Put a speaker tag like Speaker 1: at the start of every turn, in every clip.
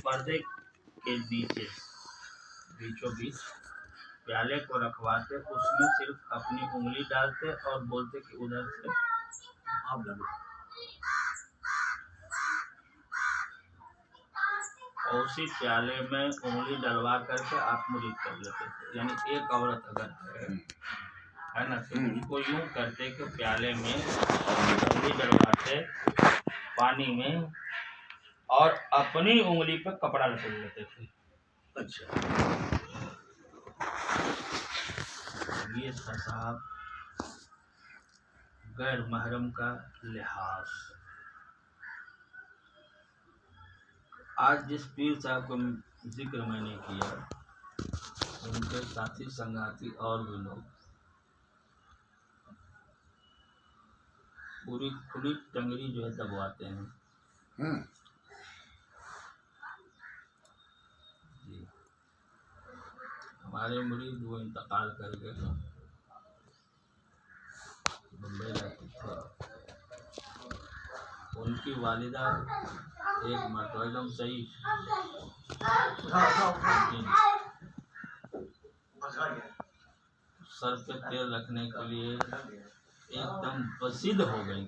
Speaker 1: पर्दे के नीचे बीचों बीच प्याले को रखवाते, उसमें सिर्फ अपनी उंगली डालते और बोलते कि उधर से आप डालो। और उसी प्याले में उंगली डलवा करके आप मुरीद कर लेते थे। यानी एक औरत अगर है ना, तो उसको यूं करते कि प्याले में उंगली डलवाते पानी में और अपनी उंगली पर कपड़ा लपेट लेते थे। अच्छा, ये था साहब गैर महरम का लिहाज। आज जिस पीर साहब का जिक्र मैंने किया, उनके साथी संगाती और भी लोग पूरी खुली टंगरी जो है दबवाते हैं। जी, हमारे मुरीद वो इंतकाल कर गए, बम्बई रहती थे। उनकी वालिदा एक मरतबा एकदम सही सर पे तेल रखने के लिए एकदम बसिद हो गई।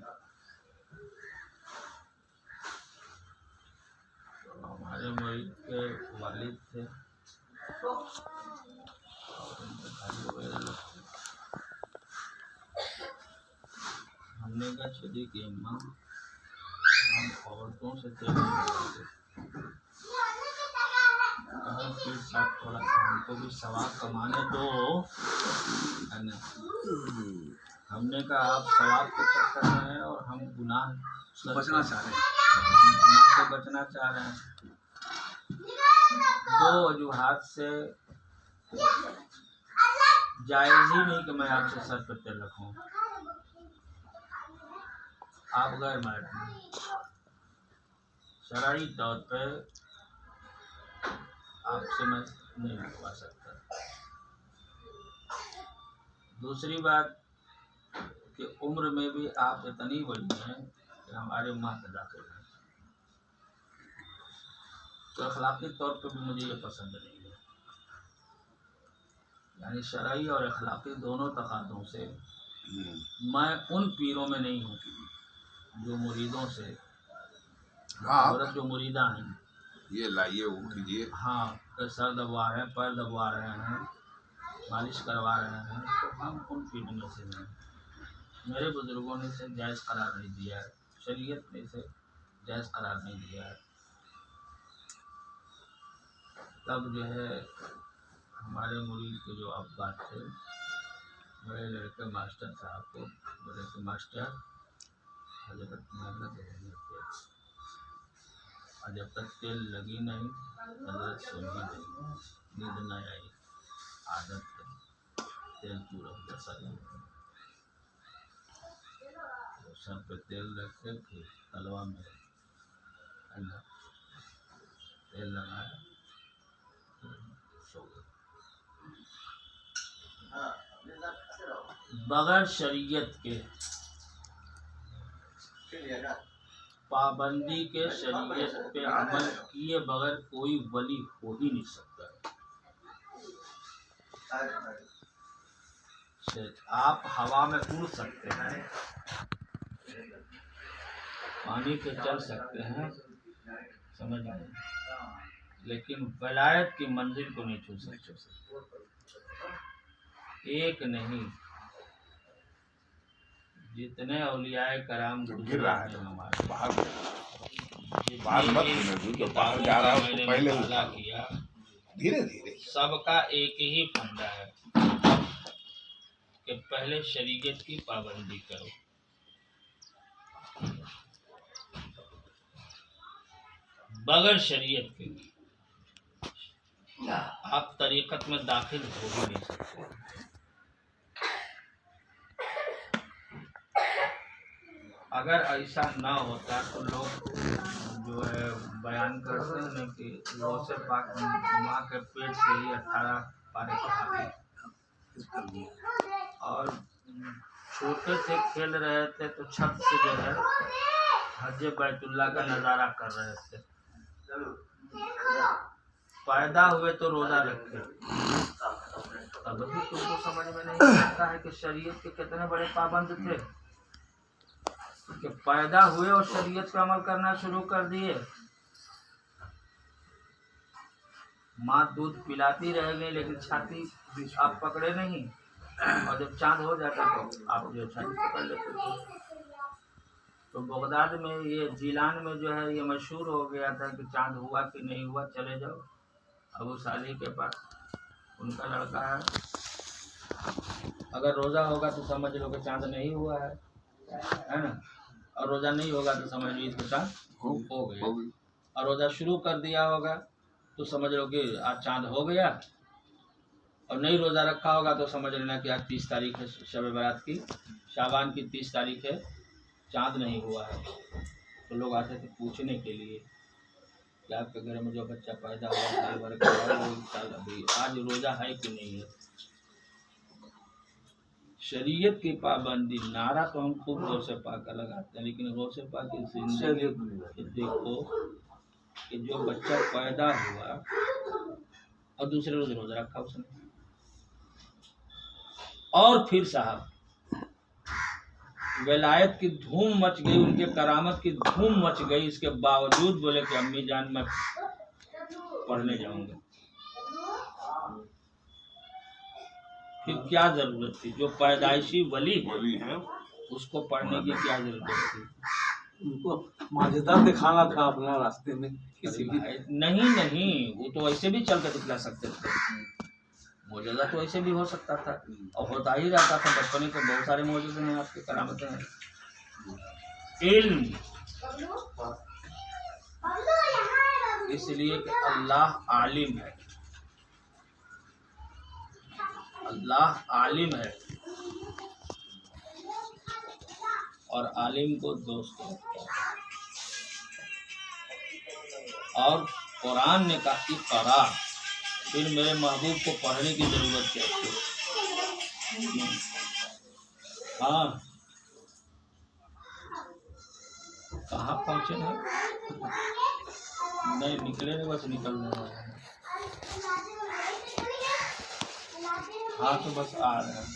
Speaker 1: तो हमारे मुरीद के वालिद थे, हमने कहा चली कि अम्मा हम औरतों से तेल नहीं लगाते, फिर साथ थोड़ा हमको भी सवाब कमाने दो, है ना। हमने कहा आप सवाब के चक्कर में हैं और हम गुनाह से बचना चाह रहे हैं, हम गुनाह से बचना चाह रहे हैं। दो वजूहात से जायज़ ही नहीं कि मैं आपसे सर पर तेल रखूं। आप गैर महरम शरई तौर पे आपसे मैं नहीं रखवा सकता। दूसरी बात कि उम्र में भी आप इतनी बड़ी हैं कि हमारे माँ के दाखिल हैं, तो अखलाकी तौर पे भी मुझे ये पसंद नहीं है। यानी शरई और अखलाकी दोनों तकादों से मैं उन पीरों में नहीं हूँ जो मुरीदों से औरत जो मुरीदा हैं
Speaker 2: ये लाइए वो कीजिए,
Speaker 1: हाँ, सर दबवा रहे हैं, पैर दबवा रहे हैं, मालिश करवा रहे हैं, तो हम उन पीरों में से नहीं। मेरे बुजुर्गों ने इसे जायज़ करार नहीं दिया है, शरीयत ने इसे जायज़ करार नहीं दिया है। तब जो है हमारे मुरीद के जो अब्बा थे, मेरे लड़के मास्टर साहब को, मेरे के मास्टर हजरत मोहम्मद रहने थे, और जब तक तेल लगी नहीं हजरत सोनी नहीं, नींद न आई, आदत है तेल पूरा हो सर में, तो सर पे तेल रखे फिर तलवा में तेल लगाया, सो गए। बगैर शरीयत के पाबंदी के, शरीयत पे अमल किए बगैर कोई वली हो ही नहीं सकता। आप हवा में उड़ सकते हैं, पानी पे चल सकते हैं, समझ में, लेकिन वलायत की मंजिल को नहीं छू सकते। एक नहीं, जितने औलियाए कराम
Speaker 2: गिर रहा है
Speaker 1: हमारे
Speaker 2: बाहर जा रहा है, उसको पहले
Speaker 1: किया,
Speaker 2: धीरे धीरे
Speaker 1: सबका एक ही फंडा है कि पहले शरीयत की पाबंदी करो। बगैर शरीयत के आप तरीक़त में दाखिल हो ही नहीं सकते। अगर ऐसा ना होता तो लोग जो है बयान करते हैं कि गौसे पाक माँ के पेट से ही 18 पारे पढ़ा, और छोटे से खेल रहे थे तो छत से जो है हज बैतुल्ला का नज़ारा कर रहे थे, पैदा हुए तो रोजा रखे, तब भी तुमको समझ में नहीं आता है कि शरीयत के कितने बड़े पाबंद थे कि पैदा हुए और शरीयत का अमल करना शुरू कर दिए। माँ दूध पिलाती रह गई लेकिन छाती आप पकड़े नहीं, और जब चांद हो जाता तो आप जो छाती पकड़ लेते थे। तो बगदाद में ये जिलान में जो है ये मशहूर हो गया था कि चांद हुआ कि नहीं हुआ, चले जाओ अबू साली के पास, उनका लड़का है, अगर रोज़ा होगा तो समझ लो कि चांद नहीं हुआ है ना, और रोज़ा नहीं होगा तो समझ लो इसको चांद हो गया, और रोज़ा शुरू कर दिया होगा तो समझ लो कि आज चांद हो गया, और नहीं रोज़ा रखा होगा तो समझ लेना कि आज 30 तारीख है शब बारात की, शाबान की 30 तारीख है, चांद नहीं हुआ है। तो लोग आते थे पूछने के लिए कि आपके घर में जो बच्चा पैदा हुआ साल भर का है वो साल अभी आज रोज़ा है कि नहीं है। शरीयत की पाबंदी, नारा तो हम खूब गौर से पाकर लगाते हैं, लेकिन गौर से पा की जिंदगी देखो कि जो बच्चा पैदा हुआ और दूसरे रोज रोजा रखा उसने, और फिर साहब विलायत की धूम मच गई, उनके करामत की धूम मच गई, इसके बावजूद बोले कि अम्मी जान मैं पढ़ने जाऊंगा। फिर क्या जरूरत थी, जो पैदाइशी वली
Speaker 2: है
Speaker 1: उसको पढ़ने की क्या जरूरत थी?
Speaker 3: उनको माजेदार दिखाना था अपना रास्ते में किसी भी।
Speaker 1: नहीं वो तो ऐसे भी चल कर दिखला सकते थे, मौजूदा तो ऐसे भी हो सकता था और होता ही रहता था। बचपन के बहुत सारे मौजूद हैं, आपके करामतें हैं। इल्म इसलिए कि अल्लाह आलिम है, अल्लाह आलिम है और आलिम को दोस्त रखता है। और कुरान ने कहा कि इक़रा, फिर मेरे महबूब को पढ़ने की जरूरत क्या थी? हाँ, कहाँ पहुँचे हैं? नहीं निकले नहीं, बस निकलने वाले हैं। हाँ तो बस आ रहे हैं।